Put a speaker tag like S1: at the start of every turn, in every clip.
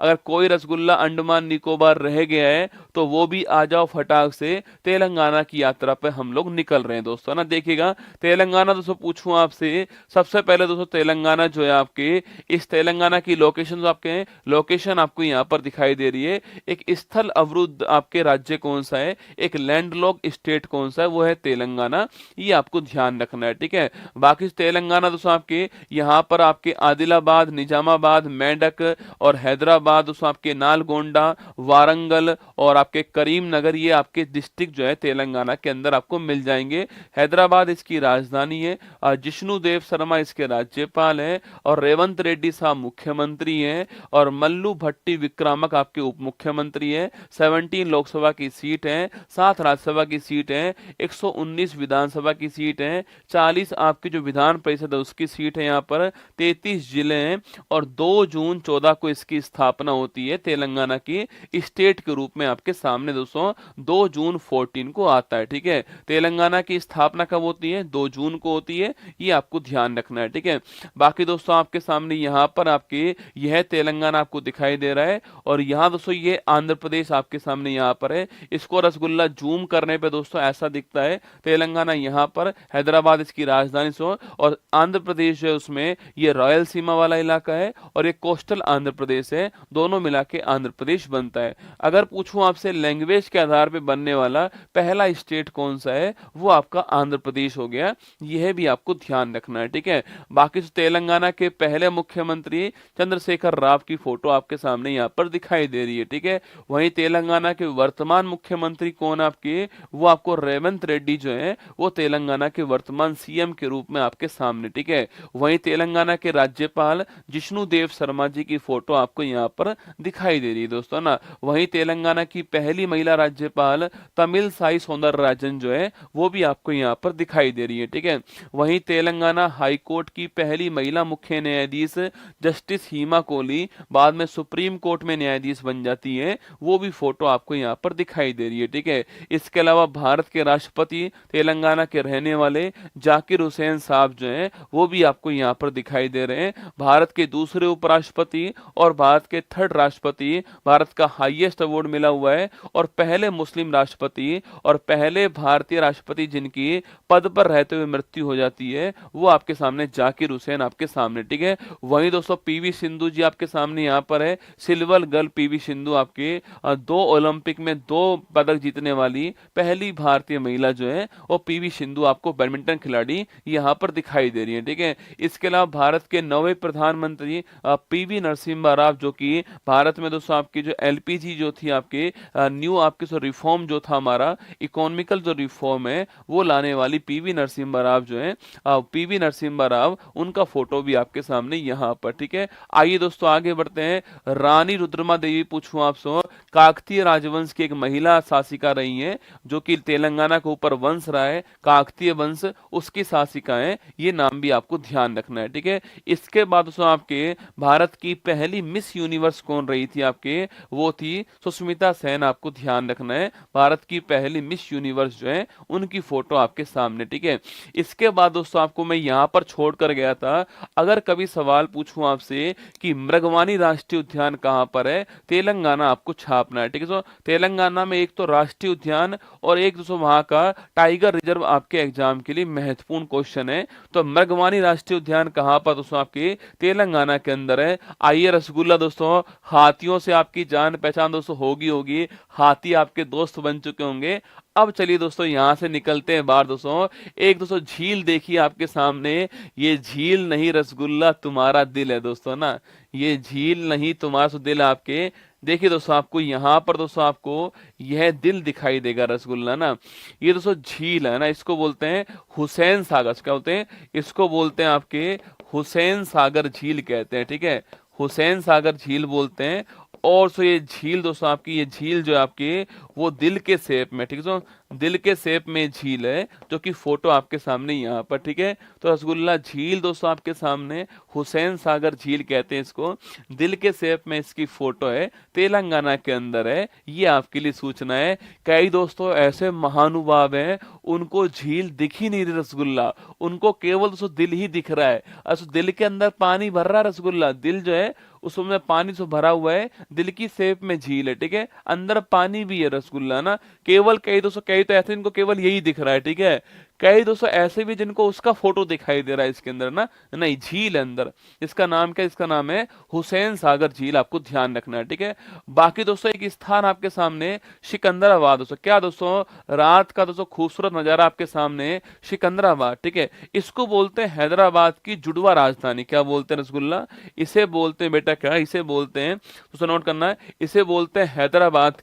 S1: अगर कोई रसगुल्ला अंडमान निकोबार रह गया है तो वो भी आ जाओ फटाक से, तेलंगाना की यात्रा पे हम लोग निकल रहे हैं दोस्तों ना। देखिएगा तेलंगाना दोस्तों पूछूं आपसे, सबसे पहले दोस्तों तेलंगाना जो है आपके, इस तेलंगाना की लोकेशन जो आपके हैं, लोकेशन आपको यहाँ पर दिखाई दे रही है। एक स्थल अवरुद्ध आपके राज्य कौन सा है, एक लैंडलॉक स्टेट कौन सा है, वो है तेलंगाना। ये आपको ध्यान रखना है, ठीक है। बाकी तेलंगाना दोस्तों आपके यहाँ पर आपके आदिलाबाद, निजामाबाद, मेडक और हैदराबाद, दोस्तों आपके नालगोंडा, वारंगल और आपके करीम नगर, ये आपके डिस्ट्रिक्ट जो है तेलंगाना के अंदर आपको मिल जाएंगे। हैदराबाद इसकी राजधानी है। जिष्णु देव शर्मा इसके राज्यपाल हैं और रेवंत रेड्डी साहब मुख्यमंत्री हैं और मल्लू भट्टी विक्रामक आपके उप मुख्यमंत्री हैं। 17 लोकसभा की सीट है, 7 राज्यसभा की सीट है, 119 विधानसभा की सीट है, 40 आपकी जो विधान परिषद है उसकी सीट है यहाँ पर, 33 जिले हैं और 2 जून 14 को इसकी स्थापना होती है तेलंगाना की स्टेट के रूप में। आपके सामने दोस्तों 2 जून 14 को आता है, ठीक है। तेलंगाना की स्थापना कब होती है, 2 जून को होती है, ये आपको ध्यान रखना है, ठीक है। बाकी दोस्तों आपके सामने यहाँ पर आपके यह तेलंगाना आपको दिखाई दे रहा है और यहाँ दोस्तों ये आंध्र प्रदेश आपके सामने यहाँ पर है। इसको रसगुल्ला जूम करने पे दोस्तों ऐसा दिखता है, तेलंगाना यहाँ पर, हैदराबाद इसकी राजधानी सो, और आंध्र प्रदेश जो है उसमें ये रॉयल सीमा वाला इलाका है और ये कोस्टल आंध्र प्रदेश है, दोनों मिला के आंध्र प्रदेश बनता है। अगर पूछूं आपसे लैंग्वेज के आधार पे बनने वाला पहला स्टेट कौन सा है, वो आपका आंध्र प्रदेश हो गया, यह भी आपको ध्यान रखना है, ठीक है। बाकी तेलंगाना के पहले मुख्यमंत्री चंद्रशेखर राव की फोटो आपके सामने यहाँ पर दिखाई दे रही है, ठीक है। वहीं तेलंगाना के वर्तमान मुख्यमंत्री कौन आपके, वो आपको रेवंत रेड्डी जो है वो तेलंगाना के वर्तमान सीएम के रूप में आपके सामने, ठीक है। वहीं तेलंगाना के राज्यपाल जिष्णु देव शर्मा जी की फोटो आपको यहाँ पर दिखाई दे रही है दोस्तों ना। वहीं तेलंगाना की पहली महिला राज्यपाल तमिल साई सौंदरराजन जो है वो भी आपको यहाँ पर दिखाई दे रही है, ठीक है। वहीं तेलंगाना हाईकोर्ट की पहली महिला मुख्य न्यायाधीश जस्टिस हीमा कोहली बाद में सुप्रीम कोर्ट में न्यायाधीश बन जाती है, वो भी फोटो आपको यहाँ पर दिखाई दे रही है, ठीक है। इसके अलावा भारत के राष्ट्रपति तेलंगाना के रहने वाले जाकिर हुसैन साहब जो हैं वो भी आपको यहाँ पर दिखाई दे रहे हैं। भारत के दूसरे उपराष्ट्रपति और भारत के 3rd राष्ट्रपति, भारत का हाईएस्ट अवार्ड मिला हुआ है और पहले मुस्लिम राष्ट्रपति और पहले भारतीय राष्ट्रपति जिनकी पद पर रहते हुए मृत्यु हो जाती है, वो आपके सामने जाकिर हुसैन आपके सामने, ठीक है। वहीं दोस्तों पीवी सिंधु जी आपके सामने यहाँ पर है, सिल्वर गर्ल पीवी सिंधु आपके 2 ओलंपिक में 2 पदक जीतने वाली पहली भारतीय महिला जो है वो पीवी सिंधु आपको बैडमिंटन खिलाड़ी यहाँ पर दिखाई दे रही है, ठीक है। इसके अलावा भारत के नवे प्रधानमंत्री पीवी नरसिम्हा राव, जो कि भारत में दोस्तों आपकी जो एलपीजी जो थी आपके न्यू आपके जो रिफॉर्म जो था हमारा इकोनॉमिकल जो रिफॉर्म है वो लाने वाली पीवी नरसिम्हा राव जो है, पीवी नरसिम्हा राव, उनका फोटो भी आपके सामने यहाँ पर, ठीक है। आइए दोस्तों आगे बढ़ते हैं। रानी रुद्रमा देवी पूछूं आपसे, काकतीय राजवंश की एक महिला शासिका रही हैं जो कि तेलंगाना के ऊपर वंश रहा है, काकतीय वंश, उसकी शासिका है, ये नाम भी आपको ध्यान रखना है, ठीक है। इसके बाद दोस्तों आपके भारत की पहली मिस यूनिवर्स कौन रही थी आपके, वो थी सुष्मिता सेन, आपको ध्यान रखना है। भारत की पहली मिस यूनिवर्स जो है उनकी फोटो आपके सामने, ठीक है। इसके बाद दोस्तों आपको मैं यहाँ पर छोड़कर गया था, अगर कभी सवाल पूछूं आपसे कि मृगवानी राष्ट्रीय उद्यान कहाँ पर है, तेलंगाना आपको छापना है, ठीक है। तो तेलंगाना में एक तो राष्ट्रीय उद्यान और एक दोस्तों वहां का टाइगर रिजर्व आपके एग्जाम के लिए महत्वपूर्ण क्वेश्चन है। तो मृगवानी राष्ट्रीय उद्यान कहाँ पर दोस्तों आपके तेलंगाना के अंदर है। आइए रसगुल्ला दोस्तों, हाथियों से आपकी जान पहचान दोस्तों होगी होगी, हाथी आपके दोस्त बन चुके होंगे। अब चलिए दोस्तों यहाँ से निकलते हैं बाहर दोस्तों। एक दोस्तों झील देखिए आपके सामने, ये झील नहीं रसगुल्ला तुम्हारा दिल है दोस्तों ना, ये झील नहीं तुम्हारा सो दिल आपके। देखिए दोस्तों आपको यहाँ पर दोस्तों आपको यह दिल दिखाई देगा रसगुल्ला ना, ये दोस्तों झील है ना, इसको बोलते हैं हुसैन सागर, क्या बोलते हैं इसको, बोलते हैं आपके हुसैन सागर झील कहते हैं, ठीक है, हुसैन सागर झील बोलते हैं। और सो ये झील दोस्तों आपकी, ये झील जो है आपके वो दिल के शेप में, ठीक है। दिल के शेप में झील है, जो कि फोटो आपके सामने यहाँ पर, ठीक है। तो रसगुल्ला झील दोस्तों आपके सामने, हुसैन सागर झील कहते हैं इसको, दिल के शेप में इसकी फोटो है, तेलंगाना के अंदर है। ये आपके लिए सूचना है। कई दोस्तों ऐसे महानुभाव हैं, उनको झील दिख ही नहीं रही रसगुल्ला, उनको केवल दोस्तों दिल ही दिख रहा है। अच्छा, दिल के अंदर पानी भर रहा है रसगुल्ला, दिल जो है उसमें पानी से भरा हुआ है, दिल की शेप में झील है, ठीक है, अंदर पानी भी है रसगुल्ला ना। केवल कई दोस्तों, कई तो ऐसे इनको केवल यही दिख रहा है, ठीक है। कई दोस्तों ऐसे भी जिनको उसका फोटो दिखाई दे रहा है इसके अंदर ना, नहीं झील है अंदर। इसका नाम क्या, इसका नाम है हुसैन सागर झील, आपको ध्यान रखना है, ठीक है। बाकी दोस्तों एक स्थान आपके सामने सिकंदराबाद दोस्तों, क्या दोस्तों, रात का दोस्तों खूबसूरत नजारा आपके सामने, सिकंदराबाद, ठीक है। इसको बोलते हैं हैदराबाद की जुड़वा राजधानी। क्या बोलते हैं रसगुल्ला, इसे बोलते हैं बेटा, क्या इसे बोलते हैं, तो नोट करना है, इसे बोलते हैं हैदराबाद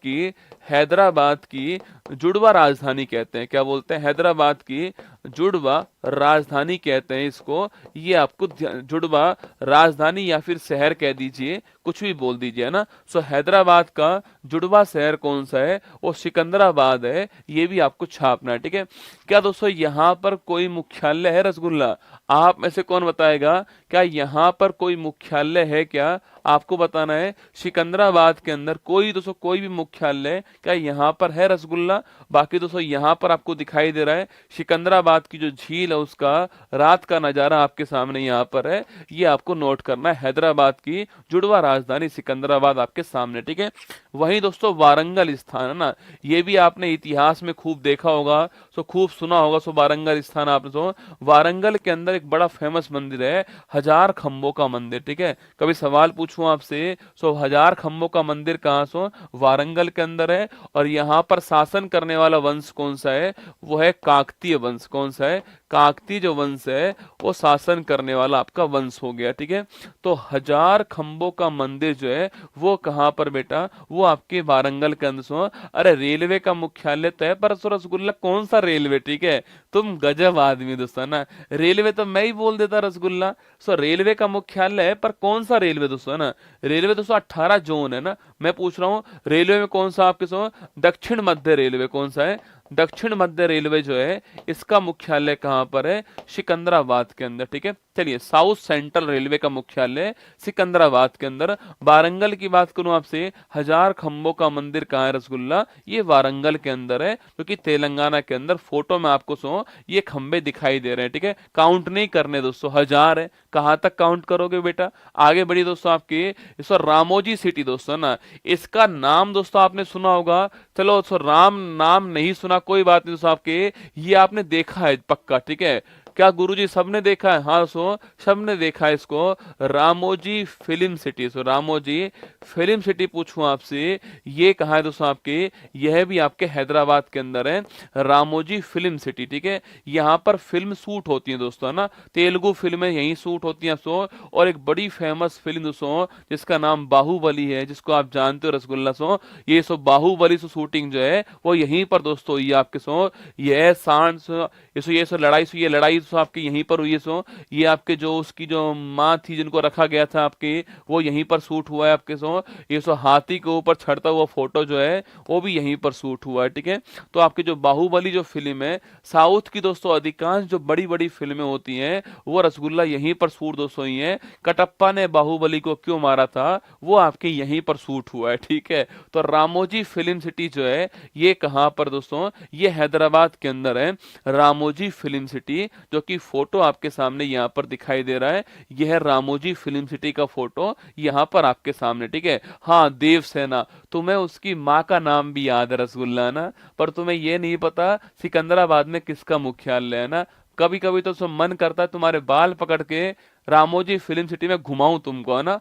S1: की जुड़वा राजधानी कहते हैं। क्या बोलते हैं, हैदराबाद की जुड़वा राजधानी कहते हैं इसको। ये आपको जुड़वा राजधानी या फिर शहर कह दीजिए, कुछ भी बोल दीजिए, है ना। सो हैदराबाद का जुड़वा शहर कौन सा है, वो सिकंदराबाद है। ये भी आपको छापना है, ठीक है। क्या दोस्तों यहाँ पर कोई मुख्यालय है रसगुल्ला, आप में से कौन बताएगा, क्या यहाँ पर कोई मुख्यालय है, क्या आपको बताना है। सिकंदराबाद के अंदर कोई दोस्तों कोई भी मुख्यालय क्या यहाँ पर है रसगुल्ला। बाकी दोस्तों यहाँ पर आपको दिखाई दे रहा है सिकंदराबाद की जो झील है उसका रात का नजारा आपके सामने यहाँ पर है। ये आपको नोट करना है, हैदराबाद की जुड़वा राजधानी सिकंदराबाद आपके सामने, ठीक है। वहीं दोस्तों वारंगल स्थान है ना, ये भी आपने इतिहास में खूब देखा होगा, सो खूब सुना होगा। सो वारंगल स्थान आपने सो वारंगल के अंदर एक बड़ा फेमस मंदिर है, हजार खंभों का मंदिर, ठीक है। कभी सवाल पूछूं आपसे, सो हजार खंभों का मंदिर कहाँ, सो वारंगल के अंदर है। और यहाँ पर शासन करने वाला वंश कौन सा है, वो है काकतीय वंश। कौन सा है, काकतीय जो वंश है वो शासन करने वाला आपका वंश हो गया, ठीक है। तो हजार खंभों का मंदिर जो है वो कहाँ पर बेटा, वो आपके वारंगल के अंदर सो। अरे रेलवे का मुख्यालय तो है, पर सो रसगुल्ला कौन सा रेलवे, ठीक है। तुम गजब आदमी दोस्तों ना, रेलवे तो मैं ही बोल देता रसगुल्ला। सो रेलवे का मुख्यालय है, पर कौन सा रेलवे दोस्तों, है ना। रेलवे दोस्तों 18 जोन है ना। मैं पूछ रहा हूँ रेलवे में कौन सा आपके सो, दक्षिण मध्य रेलवे कौन सा है, दक्षिण मध्य रेलवे जो है इसका मुख्यालय कहाँ पर है, सिकंदराबाद के अंदर, ठीक है। चलिए, साउथ सेंट्रल रेलवे का मुख्यालय सिकंदराबाद के अंदर। वारंगल की बात करूं आपसे, हजार खंभों का मंदिर कहाँ है रसगुल्ला, ये वारंगल के अंदर है, क्योंकि तेलंगाना के अंदर फोटो में आपको सो ये खंबे दिखाई दे रहे हैं, ठीक है। काउंट नहीं करने दोस्तों, हजार है, कहां तक काउंट करोगे बेटा। आगे बढ़ी दोस्तों आपकी इस रामोजी सिटी दोस्तों ना, इसका नाम दोस्तों आपने सुना होगा। चलो दोस्तों राम नाम नहीं सुना कोई बात नहीं दोस्तों, आपके ये आपने देखा है पक्का, ठीक है। क्या गुरुजी सबने देखा है, हाँ सो सबने देखा है इसको, रामोजी फिल्म सिटी। सो रामोजी फिल्म सिटी पूछूं आपसे, ये कहाँ है दोस्तों आपके, यह भी आपके हैदराबाद के अंदर है, रामोजी फिल्म सिटी, ठीक है। यहाँ पर फिल्म शूट होती है दोस्तों, है ना, तेलुगु फिल्में यहीं शूट होती हैं सो। और एक बड़ी फेमस फिल्म दोस्तों जिसका नाम बाहुबली है, जिसको आप जानते हो रसगुल्ला सो, ये सो बाहुबली सो शूटिंग जो है वो यहीं पर दोस्तों हुई है आपके सो। ये सांड सो ये सो लड़ाई सो, ये लड़ाई सो आपके यहीं पर हुई है सो। ये आपके जो उसकी जो माँ थी जिनको रखा गया था आपके, वो यहीं पर शूट हुआ है आपके सो। ये सो हाथी के ऊपर चढ़ता हुआ फोटो जो है वो भी यहीं पर शूट हुआ है, ठीक है। तो आपकी जो बाहुबली जो फिल्म है, साउथ की दोस्तों अधिकांश जो बड़ी बड़ी फिल्में होती हैं वो रसगुल्ला यहीं पर शूट दोस्तों हुई है। कटप्पा ने बाहुबली को क्यों मारा था, वो आपके यहीं पर शूट हुआ है, ठीक है। तो रामोजी फिल्म सिटी जो है ये कहां पर दोस्तों, ये हैदराबाद के अंदर है, रामोजी फिल्म सिटी, जो कि फोटो आपके सामने यहाँ पर दिखाई दे रहा है। यह है रामोजी फिल्म सिटी का फोटो यहाँ पर आपके सामने, ठीक है। हाँ देवसेना, तुम्हें उसकी माँ का नाम भी याद है रसगुल्ला ना, पर तुम्हें ये नहीं पता सिकंदराबाद में किसका मुख्यालय है ना। कभी कभी तो मन करता है तुम्हारे बाल पकड़ के रामोजी फिल्म सिटी में घुमाऊं तुमको, है ना।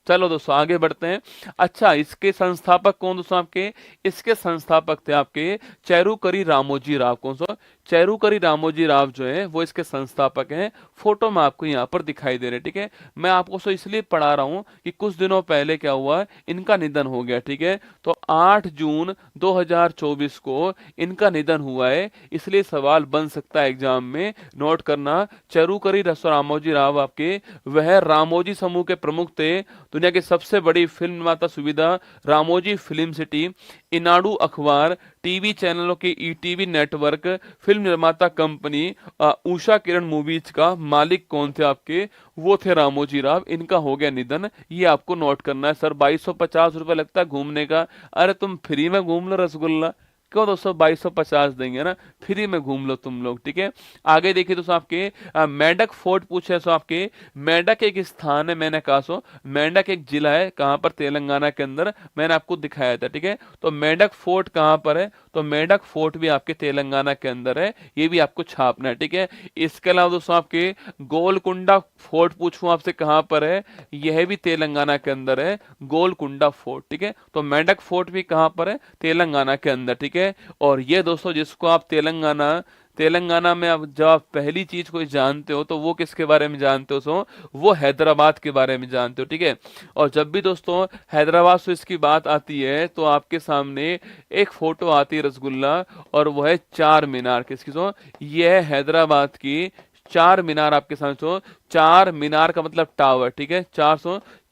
S1: चलो दोस्तों आगे बढ़ते हैं। अच्छा, इसके संस्थापक कौन दोस्तों आपके, इसके संस्थापक थे आपके चेरुकरी रामोजी राव। कौन सा, चेरुकरी रामोजी राव जो है वो इसके संस्थापक हैं। फोटो में आपको यहाँ पर दिखाई दे रहे, ठीक है। मैं आपको सो इसलिए पढ़ा रहा हूँ कि कुछ दिनों पहले क्या हुआ, इनका निधन हो गया, ठीक है। तो 8 जून 2024 को इनका निधन हुआ है, इसलिए सवाल बन सकता है एग्जाम में, नोट करना। चेरुकरी रामोजी राव आपके वह रामोजी समूह के प्रमुख थे, तो दुनिया की सबसे बड़ी फिल्म निर्माता सुविधा, रामोजी फिल्म सिटी, इनाडू अखबार, टीवी चैनलों की ईटीवी नेटवर्क, फिल्म निर्माता कंपनी, उषा किरण मूवीज का मालिक कौन थे आपके? वो थे रामोजी राव। इनका हो गया निधन। ये आपको नोट करना है। सर 2250 रुपये लगता है घूमने का। अरे तुम फ्री में घूम लो रसगुल्ला, क्यों दोस्तों 2250 देंगे ना, फ्री में घूम लो तुम लोग, ठीक है। आगे देखिए दोस्तों आपके मेंढक फोर्ट पूछे सो आपके, मेंढक एक स्थान है, मैंने कहा सो मेंढक एक जिला है, कहां पर? तेलंगाना के अंदर, मैंने आपको दिखाया था, ठीक है। तो मेंढक फोर्ट कहां पर है? तो मेंढक फोर्ट भी आपके तेलंगाना के अंदर है, ये भी आपको छापना है, ठीक है। इसके अलावा दोस्तों आपके गोलकुंडा फोर्ट पूछूं आपसे, कहां पर है? यह भी तेलंगाना के अंदर है, गोलकुंडा फोर्ट, ठीक है। तो मेंढक फोर्ट भी कहां पर है? तेलंगाना के अंदर, ठीक है। और ये दोस्तों जिसको आप तेलंगाना तेलंगाना में अब जब आप पहली चीज कोई जानते हो तो वो किसके बारे में जानते हो? सो वो हैदराबाद के बारे में जानते हो, ठीक है। और जब भी दोस्तों हैदराबाद से इसकी बात आती है तो आपके सामने एक फोटो आती है रसगुल्ला, और वो है चार मीनार। किसकी? सो ये है हैदराबाद की चार मीनार आपके सामने। सो चार मीनार का मतलब टावर, ठीक है।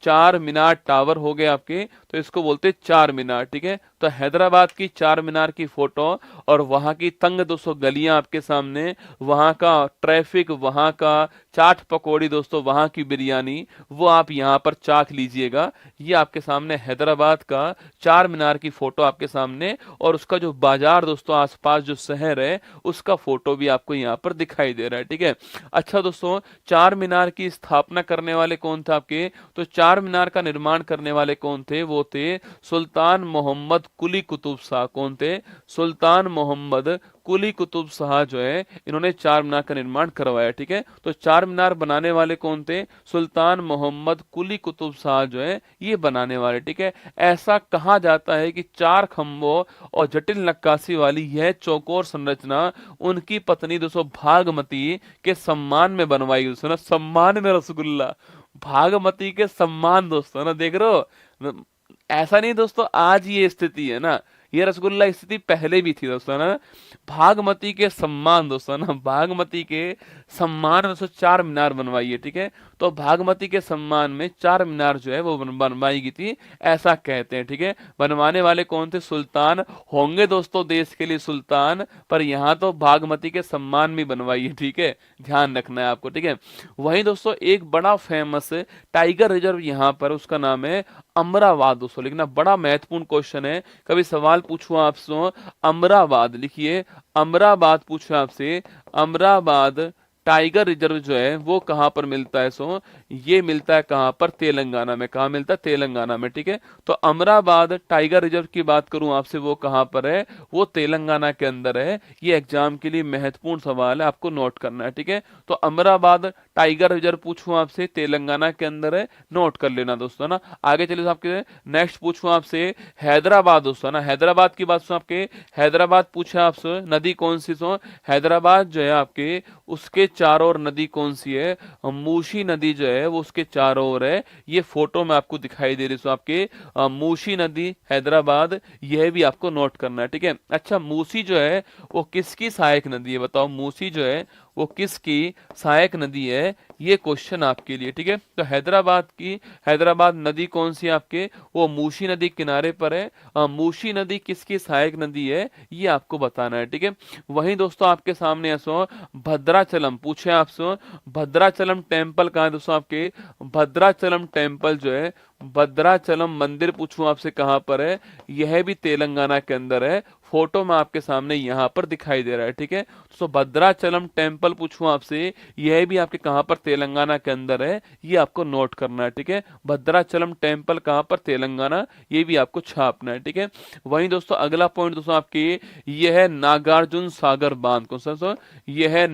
S1: 4 मीनार टावर हो गए आपके, तो इसको बोलते हैं चार मीनार, ठीक है। तो हैदराबाद की चार मीनार की फोटो और वहां की तंग 200 गलियां आपके सामने, वहां का ट्रैफिक, वहां का चाट पकौड़ी दोस्तों, वहां की बिरयानी, वो आप यहाँ पर चाख लीजिएगा। ये आपके सामने हैदराबाद का चार मीनार की फोटो आपके सामने, और उसका जो बाजार दोस्तों आसपास जो शहर है उसका फोटो भी आपको यहाँ पर दिखाई दे रहा है, ठीक है। अच्छा दोस्तों, चार मीनार की स्थापना करने वाले कौन थे आपके? तो चार मीनार का निर्माण करने वाले कौन थे? वो थे सुल्तान मोहम्मद कुली कुतुब शाह। कौन थे? सुल्तान मोहम्मद कुली कुतुब शाह जो है, इन्होंने चार मीनार का निर्माण करवाया, ठीक है। तो चार मीनार बनाने वाले कौन थे? सुल्तान मोहम्मद कुली कुतुब शाह जो है ये बनाने वाले, ठीक है। ऐसा कहा जाता है कि चार खंभों और जटिल नक्काशी वाली यह चौकोर संरचना उनकी पत्नी दोस्तों भागमती के सम्मान में बनवाई। दोस्तों ना, सम्मान में रसगुल्ला, भागमती के सम्मान दोस्तों ना, देख रहे हो। ऐसा नहीं दोस्तों आज ये स्थिति है ना, ये रसगुल्ला स्थिति पहले भी थी दोस्तों ना। भागमती के सम्मान दोस्तों ना, भागमती के सम्मान में दोस्तों चार मीनार बनवाई है, ठीक है। तो भागमती के सम्मान में चार मीनार जो है वो बनवाई गई थी, ऐसा कहते हैं, ठीक है। बनवाने वाले कौन थे? सुल्तान होंगे दोस्तों देश के लिए सुल्तान, पर यहाँ तो भागमती के सम्मान में बनवाई है, ठीक है। ध्यान रखना है आपको, ठीक है। वहीं दोस्तों एक बड़ा फेमस टाइगर रिजर्व यहाँ पर, उसका नाम है अमराबाद दोस्तों। लिखना, बड़ा महत्वपूर्ण क्वेश्चन है, कभी सवाल पूछूं आपसे, अमराबाद लिखिए, अमराबाद पूछूं आपसे, अमराबाद टाइगर रिजर्व जो है वो कहां पर मिलता है? सो ये मिलता है कहां पर? तेलंगाना में। कहां मिलता है? तेलंगाना में, ठीक है। तो अमराबाद टाइगर रिजर्व की बात करूं आपसे, वो कहां पर है? वो तेलंगाना के अंदर है। ये एग्जाम के लिए महत्वपूर्ण सवाल है, आपको नोट करना है, ठीक है। तो अमराबाद टाइगर रिजर्व पूछूं आपसे, तेलंगाना के अंदर है, नोट कर लेना दोस्तों ना। आगे चलिए आपके नेक्स्ट पूछूं आपसे हैदराबाद दोस्तों ना, हैदराबाद की बात सुनो आपके, हैदराबाद पूछा आपसे, नदी कौन सी? सो हैदराबाद जो है आपके, उसके चारों ओर नदी कौन सी है? मूसी नदी जो है वो उसके चारों ओर है। ये फोटो में आपको दिखाई दे रही है आपके, मूसी नदी हैदराबाद, यह भी आपको नोट करना है, ठीक है। अच्छा, मूसी जो है वो किसकी सहायक नदी है? बताओ, मूसी जो है वो किसकी सहायक नदी है? ये क्वेश्चन आपके लिए, ठीक है। तो हैदराबाद नदी कौन सी है आपके? वो मूसी नदी किनारे पर है। मूसी नदी किसकी सहायक नदी है ये आपको बताना है, ठीक है। वहीं दोस्तों आपके सामने ऐसो भद्राचलम पूछे आपसे, भद्राचलम टेम्पल कहाँ है दोस्तों आपके? भद्राचलम टेम्पल जो है, भद्राचलम मंदिर पूछूं आपसे कहां पर है? यह भी तेलंगाना के अंदर है। फोटो में आपके सामने यहां पर दिखाई दे रहा है, ठीक है। तो भद्राचलम टेम्पल पूछूं आपसे, यह भी आपके कहां पर? तेलंगाना के अंदर है। ये आपको नोट करना है, ठीक है। भद्राचलम टेम्पल कहां पर? तेलंगाना, ये भी आपको छापना है, ठीक है। वहीं दोस्तों अगला पॉइंट दोस्तों आपके, यह है नागार्जुन सागर बांध। कौन सा? यह है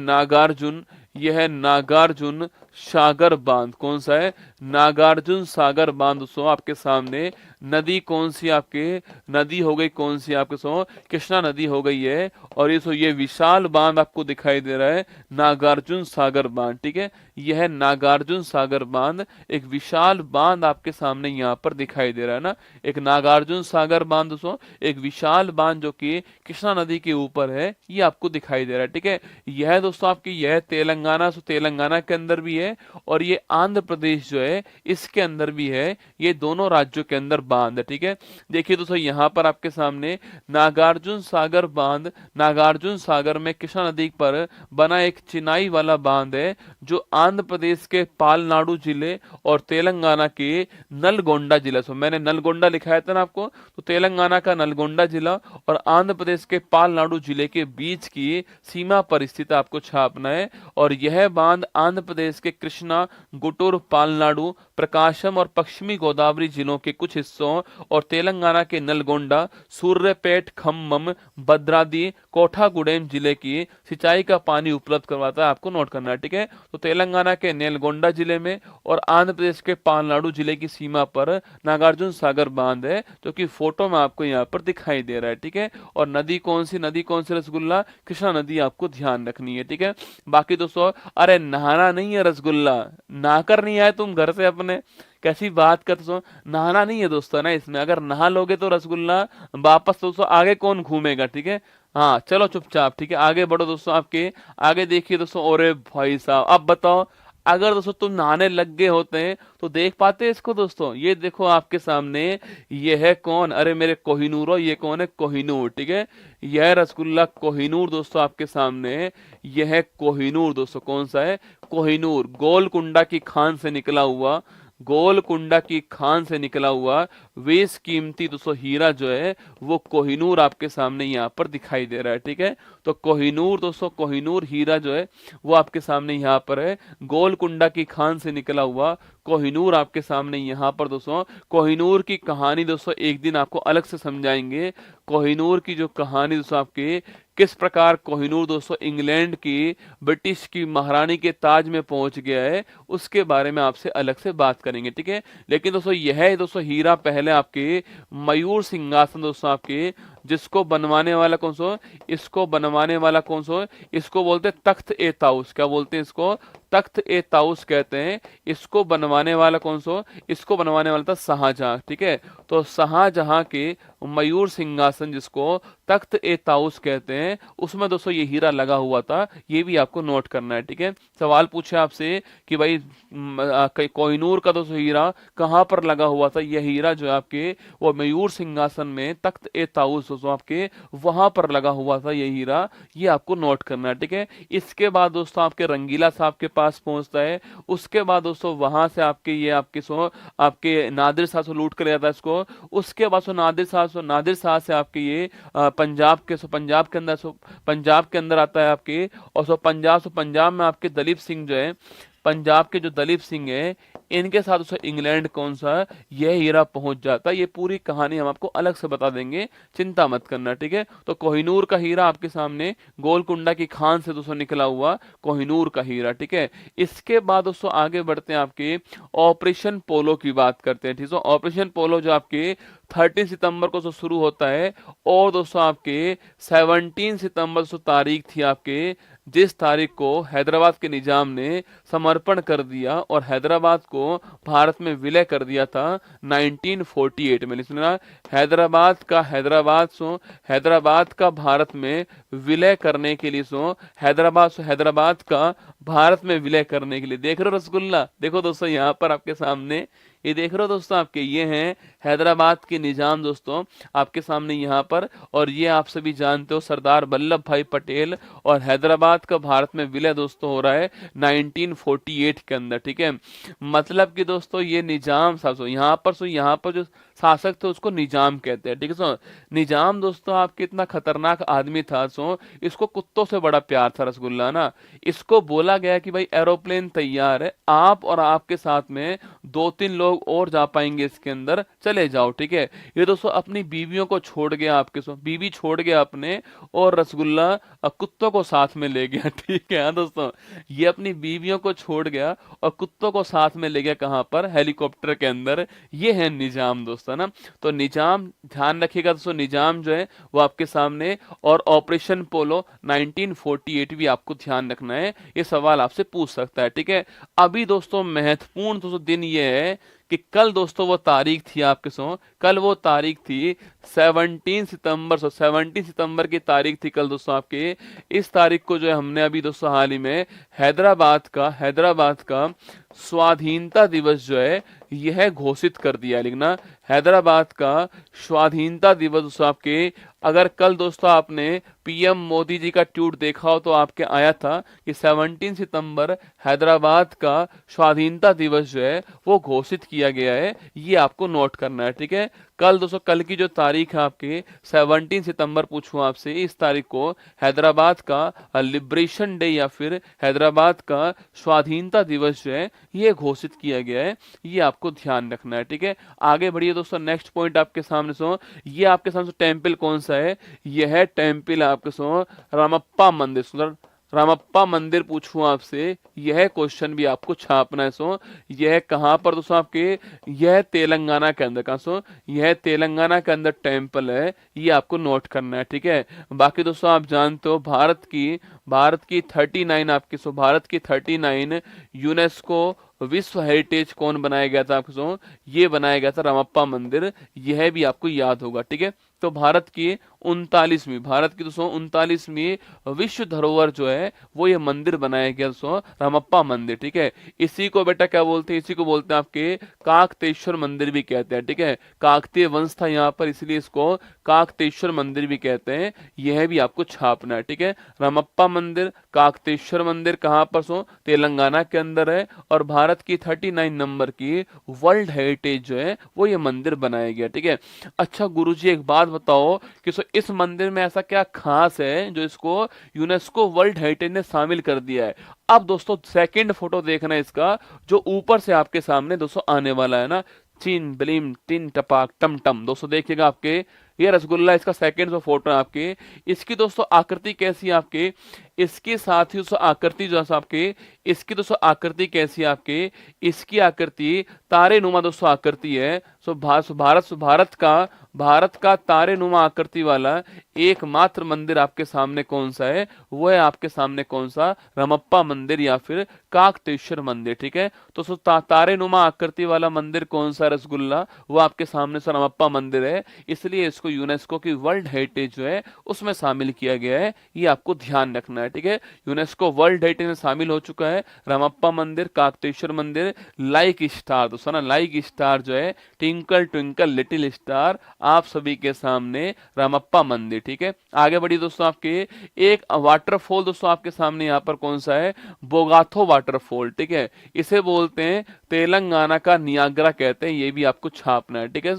S1: नागार्जुन सागर बांध। कौन सा है? नागार्जुन सागर बांध दोस्तों आपके सामने। नदी कौन सी आपके? नदी हो गई कौन सी आपके? सो कृष्णा नदी हो गई है। और ये विशाल बांध आपको दिखाई दे रहा है, नागार्जुन सागर बांध, ठीक है। यह है नागार्जुन सागर बांध, एक विशाल बांध आपके सामने यहाँ पर दिखाई दे रहा है ना। एक नागार्जुन सागर बांध दोस्तों, एक विशाल बांध जो कि कृष्णा नदी के ऊपर है, ये आपको दिखाई दे रहा है, ठीक है। यह दोस्तों आपकी, यह तेलंगाना के अंदर भी है, है और ये आंध्र प्रदेश जो है इसके अंदर भी है। ये दोनों राज्यों के अंदर बांध है, ठीक है। देखिए दोस्तों यहाँ पर आपके सामने नागार्जुन सागर बांध, नागार्जुन सागर में कृष्णा नदी पर बना एक चिनाई वाला बांध है जो आंध्र प्रदेश के पालनाडु जिले और तेलंगाना के नलगोंडा जिला, सो मैंने नलगोंडा लिखाया था ना आपको, तो तेलंगाना का नलगोंडा जिला और आंध्र प्रदेश के पालनाडु जिले के बीच की सीमा पर स्थित आपको छापना है। और यह बांध आंध्र प्रदेश के कृष्णा, गुंटूर, पालनाडु, प्रकाशम और पश्चिमी गोदावरी जिलों के कुछ हिस्सों और तेलंगाना के नलगोंडा, सूर्यापेट, खम्मम, भद्राद्री, कोठागुडेम जिले की सिंचाई का पानी उपलब्ध करवाता है। आपको नोट करना है, ठीक है। तो तेलंगाना के नेलगोंडा जिले में और आंध्र प्रदेश के पालनाडु जिले की सीमा पर नागार्जुन सागर बांध है जो कि फोटो में आपको यहाँ पर दिखाई दे रहा है, ठीक है। और नदी कौन सी, नदी कौन सी रसगुल्ला, कृष्णा नदी आपको ध्यान रखनी है, ठीक है। बाकी दोस्तों अरे नहाना नहीं है रसगुल्ला, नहाकर नहीं आए तुम घर से अपने, कैसी बात करते हो, नहाना नहीं है दोस्तों ना इसमें, अगर नहा लोगे तो रसगुल्ला वापस दोस्तों आगे कौन घूमेगा, ठीक है। हाँ चलो चुपचाप, ठीक है, आगे बढ़ो दोस्तों। आपके आगे देखिए दोस्तों, और भाई साहब अब बताओ, अगर दोस्तों तुम नहाने लग गए होते हैं तो देख पाते इसको दोस्तों। ये देखो आपके सामने, ये है कौन, अरे मेरे कोहिनूर, ये कौन है, कोहिनूर, ठीक है। यह रसगुल्ला कोहिनूर दोस्तों आपके सामने है। यह है कोहिनूर दोस्तों, कौन सा है, कोहिनूर, गोलकुंडा की खान से निकला हुआ, गोलकुंडा की खान से निकला हुआ बेस कीमती दोस्तों हीरा जो है वो कोहिनूर आपके सामने यहाँ पर दिखाई दे रहा है, ठीक है। तो कोहिनूर दोस्तों, कोहिनूर हीरा जो है वो आपके सामने यहाँ पर है, गोलकुंडा की खान से निकला हुआ कोहिनूर आपके सामने यहाँ पर दोस्तों। कोहिनूर की कहानी दोस्तों एक दिन आपको अलग से समझाएंगे। कोहिनूर की जो कहानी दोस्तों आपके, किस प्रकार कोहिनूर दोस्तों इंग्लैंड की, ब्रिटिश की महारानी के ताज में पहुंच गया है, उसके बारे में आपसे अलग से बात करेंगे, ठीक है। लेकिन दोस्तों यह है दोस्तों हीरा पहले आपके मयूर सिंहासन दोस्तों आपके, जिसको बनवाने वाला कौन सा, इसको बनवाने वाला कौन सा, इसको बोलते हैं तख्त ए ताउस, क्या बोलते हैं इसको, तख्त ए ताउस कहते हैं। इसको बनवाने वाला कौन सा, इसको बनवाने वाला था शाहजहां, ठीक है। तो शाहजहां के मयूर सिंहासन जिसको तख्त ए ताउस कहते हैं, उसमें दोस्तों ये हीरा लगा हुआ था, ये भी आपको नोट करना है, ठीक है। सवाल पूछे आपसे कि भाई कोहिनूर का दोस्तों हीरा कहाँ पर लगा हुआ था, यह हीरा जो है आपके वो मयूर सिंहासन में तख्त ए ताउस दोस्तों आपके वहां पर लगा हुआ था ये हीरा, ये आपको नोट करना है, ठीक है। इसके बाद दोस्तों आपके रंगीला साहब के पास पहुंचता है, उसके बाद दोस्तों वहां से आपके ये आपके नादिर शाह से लूट कर ले जाता है इसको। उसके बाद नादिर शाह से आपके ये पंजाब के अंदर आता है आपके, और पंजाब में आपके दलीप सिंह जो है, पंजाब के जो दलीप सिंह है, इनके साथ उसे इंग्लैंड कौन सा यह हीरा पहुंच जाता है। ये पूरी कहानी हम आपको अलग से बता देंगे, चिंता मत करना, ठीक है। तो कोहिनूर का हीरा आपके सामने, गोलकुंडा की खान से दोस्तों निकला हुआ कोहिनूर का हीरा, ठीक है। इसके बाद दोस्तों आगे बढ़ते हैं, आपके ऑपरेशन पोलो की बात करते हैं, ठीक है। ऑपरेशन पोलो जो आपके 13 सितंबर को तो शुरू होता है, और दोस्तों आपके 17 सितंबर से तारीख थी आपके, जिस तारीख को हैदराबाद के निजाम ने समर्पण कर दिया और हैदराबाद को भारत में विलय कर दिया था 1948 में। लिखना हैदराबाद का भारत में विलय करने के लिए हैदराबाद का भारत में विलय करने के लिए, देख रहे हो रसगुल्ला, देखो दोस्तों यहाँ पर आपके सामने, ये देख रहे हो दोस्तों आपके, ये हैं हैदराबाद के निजाम दोस्तों आपके सामने यहाँ पर। और ये आप सभी जानते हो सरदार वल्लभ भाई पटेल, और हैदराबाद का भारत में विलय दोस्तों हो रहा है 1948 के अंदर, ठीक है। मतलब कि दोस्तों ये निजाम यहाँ पर जो शासक थे उसको निजाम कहते हैं, ठीक है। सो निजाम दोस्तों आपके इतना खतरनाक आदमी था, इसको कुत्तों से बड़ा प्यार था रसगुल्ला ना। इसको बोला गया कि भाई एरोप्लेन तैयार है, आप और आपके साथ में 2-3 लोग और जा पाएंगे इसके अंदर, चले जाओ, ठीक है। ये दोस्तों अपनी बीवियों को छोड़ गया, बीवी छोड़ गया अपने, और रसगुल्ला कुत्तों को साथ में ले गया, ठीक है। हाँ दोस्तों ये अपनी बीवियों को छोड़ गया और कुत्तों को साथ में ले गया, कहां पर, हेलीकॉप्टर के अंदर। ये है निजाम दोस्तों ना। तो निजाम ध्यान रखिएगा दोस्तों, निजाम जो है वो आपके सामने, और ऑपरेशन पोलो 1948 भी आपको ध्यान रखना है, ये सवाल आपसे पूछ सकता है, ठीक है। अभी दोस्तों महत्वपूर्ण दोस्तों दिन ये है कि कल दोस्तों वो तारीख थी आपके कल वो तारीख थी 17 सितंबर 17 सितंबर की तारीख थी कल दोस्तों आपके। इस तारीख को जो है हमने अभी दोस्तों हाल ही में हैदराबाद का स्वाधीनता दिवस जो है यह घोषित कर दिया है। लिखना हैदराबाद का स्वाधीनता दिवस दोस्तों आपके। अगर कल दोस्तों आपने पीएम मोदी जी का ट्वीट देखा हो तो आपके आया था कि 17 सितंबर हैदराबाद का स्वाधीनता दिवस जो है वो घोषित किया गया है। ये आपको नोट करना है, ठीक है। कल दोस्तों कल की जो तारीख है आपके 17 सितंबर पूछूं आपसे, इस तारीख को हैदराबाद का लिबरेशन डे या फिर हैदराबाद का स्वाधीनता दिवस जो है ये घोषित किया गया है। ये आपको ध्यान रखना है, ठीक है। आगे बढ़िए दोस्तों, नेक्स्ट पॉइंट आपके सामने ये आपके सामने टेम्पल कौन सा है? यह टेम्पल आपके रामप्पा मंदिर। सुंदर रामप्पा मंदिर पूछूं आपसे, यह क्वेश्चन भी आपको छापना है। यह कहां पर दोस्तों आपके? यह तेलंगाना के अंदर। कहां यह तेलंगाना के अंदर टेम्पल है, ये आपको नोट करना है, ठीक है। बाकी दोस्तों आप जानते हो भारत की 39 आपकी भारत की 39 यूनेस्को विश्व हेरिटेज कौन बनाया गया था आपको? ये बनाया गया था रामप्पा मंदिर। यह भी आपको याद होगा, ठीक है। तो भारत की 39वीं विश्व धरोहर जो है वो ये मंदिर बनाया गया रामप्पा मंदिर, ठीक है। इसी को बेटा क्या बोलते हैं? इसी को बोलते हैं आपके काकतेश्वर मंदिर भी कहते हैं, ठीक है। काकतीय वंश था यहाँ पर, इसलिए इसको काकतेश्वर मंदिर भी कहते हैं। यह भी आपको छापना है, ठीक है। रामप्पा मंदिर, काकतेश्वर मंदिर कहाँ पर तेलंगाना के अंदर है। और भारत की 39 नंबर की वर्ल्ड हेरिटेज जो है वो ये मंदिर बनाया गया, ठीक है। अच्छा गुरुजी एक बात बताओ कि इस मंदिर में ऐसा क्या खास है जो इसको यूनेस्को वर्ल्ड हेरिटेज ने शामिल कर दिया है? अब दोस्तों सेकंड फोटो देखना है इसका, जो ऊपर से आपके सामने दोस्तों आने वाला है ना, चिन बिलिम टिन टपाक टम टम। दोस्तों देखिएगा आपके ये रसगुल्ला, इसका सेकंड जो फोटो है आपके, इसकी दोस्तों आकृति कैसी है आपके? इसके साथ ही दोस्तों आकृति जो है आपके, इसकी दोस्तों आकृति कैसी है आपके? इसकी आकृति तारे नुमा दोस्तों आकृति है। भारत का तारे नुमा आकृति वाला एकमात्र मंदिर आपके सामने कौन सा है? वो है आपके सामने कौन सा? रामप्पा मंदिर या फिर काकतेश्वर मंदिर, ठीक है। तो तारे नुमा आकृति वाला मंदिर कौन सा रसगुल्ला? वो आपके सामने रामप्पा मंदिर है, इसलिए इसको यूनेस्को की वर्ल्ड हेरिटेज जो है उसमें शामिल किया गया है। ये आपको ध्यान रखना है, ठीक है। यूनेस्को वर्ल्ड हेरिटेज में शामिल हो चुका है रामप्पा मंदिर, काकतेश्वर मंदिर, लाइक स्टार दोस्तों ना, लाइक स्टार जो है, ट्विंकल ट्विंकल लिटिल स्टार, आप सभी के सामने रामप्पा मंदिर, ठीक है। आगे बढ़ी दोस्तों, आपके एक वाटरफॉल दोस्तों आपके सामने यहाँ पर कौन सा है? बोगाथो वाटरफॉल, ठीक है। इसे बोलते हैं तेलंगाना का नियाग्रा कहते हैं, ये भी आपको छापना है, ठीक है।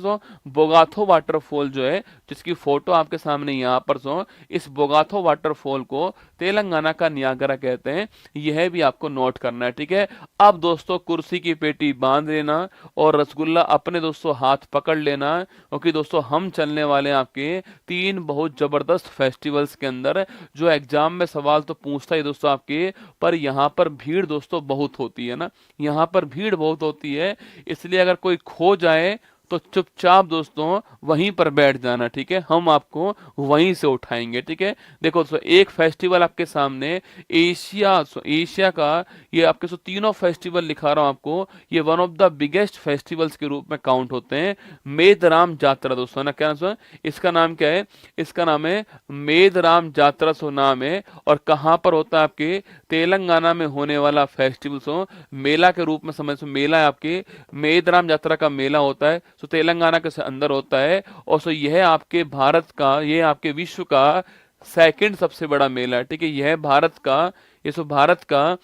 S1: बोगाथो वाटरफॉल जो है, जिसकी फोटो आपके सामने यहाँ पर इस बोगाथो वाटरफॉल को तेलंगाना का नियाग्रा कहते हैं, यह भी आपको नोट करना है, ठीक है। अब दोस्तों कुर्सी की पेटी बांध लेना और रसगुल्ला अपने दोस्तों हाथ पकड़ लेना, क्योंकि दोस्तों हम चलने वाले हैं आपके 3 बहुत जबरदस्त फेस्टिवल्स के अंदर, जो एग्जाम में सवाल तो पूछता ही दोस्तों आपके, पर यहाँ पर भीड़ दोस्तों बहुत होती है ना, यहाँ पर भीड़ बहुत होती है, इसलिए अगर कोई खो जाए तो चुपचाप दोस्तों वहीं पर बैठ जाना, ठीक है। हम आपको वहीं से उठाएंगे, ठीक है। देखो दोस्तों एक फेस्टिवल आपके सामने एशिया का, ये आपके तीनों फेस्टिवल लिखा रहा हूं आपको, ये one of the biggest festivals के रूप में काउंट होते हैं। मेदराम जात्रा दोस्तों ना, क्या नाम? इसका नाम क्या है? इसका नाम है मेदराम जात्रा नाम है। और कहाँ पर होता है? आपके तेलंगाना में होने वाला फेस्टिवल मेला के रूप में समझ, मेला है आपके मेदराम यात्रा का मेला होता है, तेलंगाना के अंदर होता है। और यह आपके भारत का, यह आपके विश्व का सेकंड सबसे बड़ा मेला है, ठीक है। यह भारत का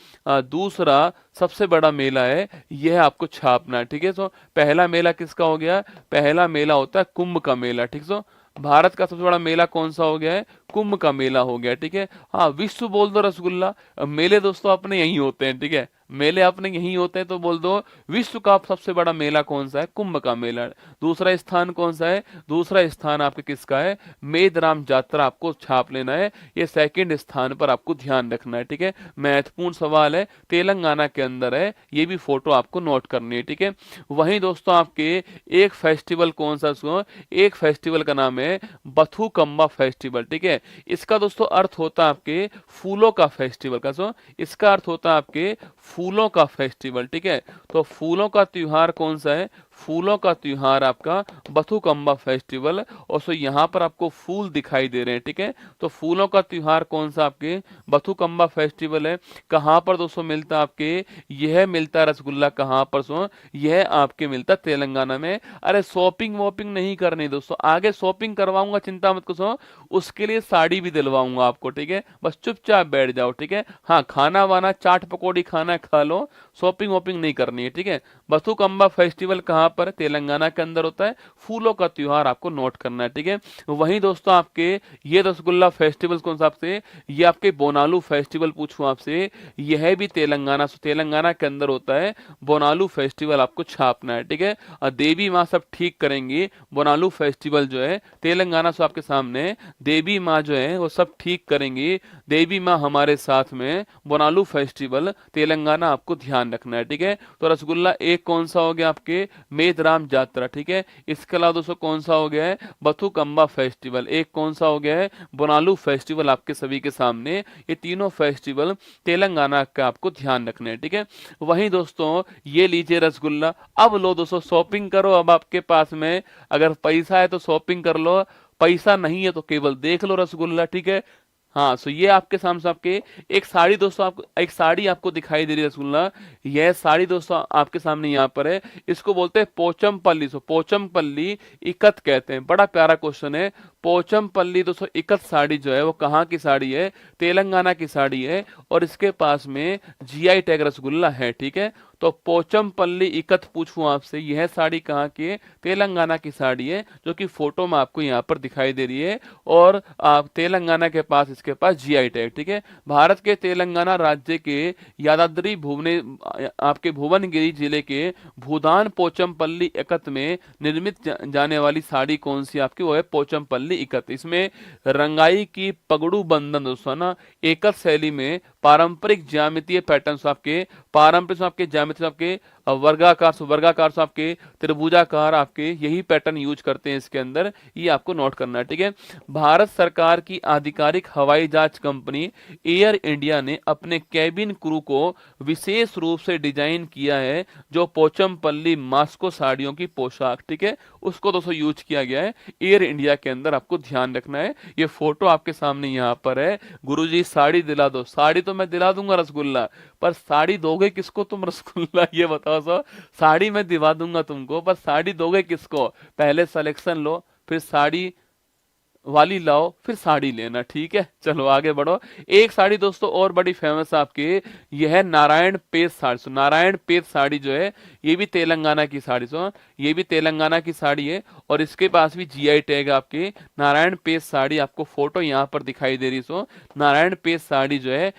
S1: दूसरा सबसे बड़ा मेला है, यह आपको छापना है, ठीक है। पहला मेला किसका हो गया? पहला मेला होता है कुंभ का मेला, ठीक है। भारत का सबसे बड़ा मेला कौन सा हो गया है? कुंभ का मेला हो गया, ठीक है। हाँ विश्व बोल दो रसगुल्ला, मेले दोस्तों अपने यही होते हैं, ठीक है। मेले अपने यही होते हैं, तो बोल दो विश्व का सबसे बड़ा मेला कौन सा है? कुंभ का मेला। दूसरा स्थान कौन सा है? दूसरा स्थान आपके किसका है? मेदराम यात्रा, आपको छाप लेना है, ये सेकंड स्थान पर आपको ध्यान रखना है, ठीक है। महत्वपूर्ण सवाल है, तेलंगाना के अंदर है, ये भी फोटो आपको नोट करनी है, ठीक है। वहीं दोस्तों आपके एक फेस्टिवल कौन सा? एक फेस्टिवल का नाम है बथुकम्मा फेस्टिवल, ठीक है। इसका दोस्तों अर्थ होता है आपके फूलों का फेस्टिवल का, इसका अर्थ होता है आपके फूलों का फेस्टिवल, ठीक है। तो फूलों का त्योहार कौन सा है? फूलों का त्योहार आपका बथुकम्मा फेस्टिवल। और सो यहाँ पर आपको फूल दिखाई दे रहे हैं, ठीक है। तो फूलों का त्योहार कौन सा? आपके बथुकम्मा फेस्टिवल है। कहाँ पर दोस्तों मिलता है आपके? यह मिलता है रसगुल्ला कहाँ पर सो? यह आपके मिलता है तेलंगाना में। अरे शॉपिंग वॉपिंग नहीं करनी दोस्तों, आगे शॉपिंग करवाऊंगा, चिंता मत करो। उसके लिए साड़ी भी दिलवाऊंगा आपको, ठीक है। बस चुपचाप बैठ जाओ, ठीक है। हाँ, खाना वाना चाट पकौड़ी खाना है खा लो, शॉपिंग वॉपिंग नहीं करनी है, ठीक है। बथुकम्मा फेस्टिवल कहाँ पर? तेलंगाना के अंदर होता है। फूलों का त्योहार आपको नोट करना है, ठीक है। वहीं दोस्तों आपके ये रसगुल्ला फेस्टिवल कौन सा आपसे? ये आपके बोनालू फेस्टिवल पूछूं आपसे, यह भी तेलंगाना के अंदर होता है। बोनालू फेस्टिवल आपको छापना है, ठीक है। और देवी माँ सब ठीक करेंगी। बोनालू फेस्टिवल जो है तेलंगाना से आपके सामने, देवी माँ जो है वो सब ठीक करेंगी। देवी माँ हमारे साथ में। बोनालू फेस्टिवल तेलंगाना आपको ध्यान रखना है, ठीक है। तो रसगुल्ला एक कौन सा हो गया आपके? मेदराम जात्रा, ठीक है। इसके अलावा दोस्तों कौन सा हो गया है? बथुकम्मा फेस्टिवल। एक कौन सा हो गया है? बोनालू फेस्टिवल आपके सभी के सामने। ये तीनों फेस्टिवल तेलंगाना का आपको ध्यान रखना है, ठीक है। वहीं दोस्तों ये लीजिए रसगुल्ला। अब लो दोस्तों शॉपिंग करो, अब आपके पास में अगर पैसा है तो शॉपिंग कर लो, पैसा नहीं है तो केवल देख लो रसगुल्ला, ठीक है। हाँ, सो ये आपके सामने से आपके एक साड़ी दोस्तों, आपको एक साड़ी आपको दिखाई दे रही है रसगुल्ला। यह साड़ी दोस्तों आपके सामने यहाँ पर है। इसको बोलते हैं पोचमपल्ली। सो पोचमपल्ली इकत कहते हैं। बड़ा प्यारा क्वेश्चन है। पोचमपल्ली दोस्तों इकत साड़ी जो है वो कहाँ की साड़ी है? तेलंगाना की साड़ी है। और इसके पास में जीआई टैग रसगुल्ला है, ठीक है। तो पोचमपल्ली इकत पूछूं आपसे, यह साड़ी कहाँ की है? तेलंगाना की साड़ी है, जो कि फोटो में आपको यहाँ पर दिखाई दे रही है। और आप तेलंगाना के पास इसके पास जीआई टैग, ठीक है। भारत के तेलंगाना राज्य के यादाद्री आपके भुवनगिरी जिले के भूदान पोचमपल्ली इकत में निर्मित जाने वाली साड़ी कौन सी आपकी? वो है पोचमपल्ली इकत। इसमें रंगाई की पगड़ू बंधन दोस्तों ना, एकत शैली में पारंपरिक ज्यामितीय पैटर्न आपके, पारंपरिक आपके ज्यामिति आपके वर्गाकार से आपके त्रिभुजाकार आपके यही पैटर्न यूज करते हैं इसके अंदर। ये आपको नोट करना है, ठीक है। भारत सरकार की आधिकारिक हवाई जहाज कंपनी एयर इंडिया ने अपने कैबिन क्रू को विशेष रूप से डिजाइन किया है, जो पोचमपल्ली मास्को साड़ियों की पोशाक, ठीक है, उसको दोस्तों यूज किया गया है एयर इंडिया के अंदर। आपको ध्यान रखना है। ये फोटो आपके सामने यहाँ पर है। गुरुजी साड़ी दिला दो। साड़ी तो मैं दिला दूंगा रसगुल्ला, पर साड़ी दोगे किसको तुम रसगुल्ला? ये बताओ सो। साड़ी मैं दिवा दूंगा तुमको, पर साड़ी दोगे किसको? पहले सिलेक्शन लो, फिर साड़ी वाली लाओ, फिर साड़ी लेना, ठीक है। चलो आगे बढ़ो। एक साड़ी दोस्तों और बड़ी फेमस है आपकी, यह है नारायण पेट साड़ी। सो नारायण पेट साड़ी जो है ये भी तेलंगाना की साड़ी। सो ये भी तेलंगाना की साड़ी है। और इसके पास भी जीआई टैग आपकी नारायण पेट साड़ी। आपको फोटो यहाँ पर दिखाई दे रही। सो नारायण पेट साड़ी जो है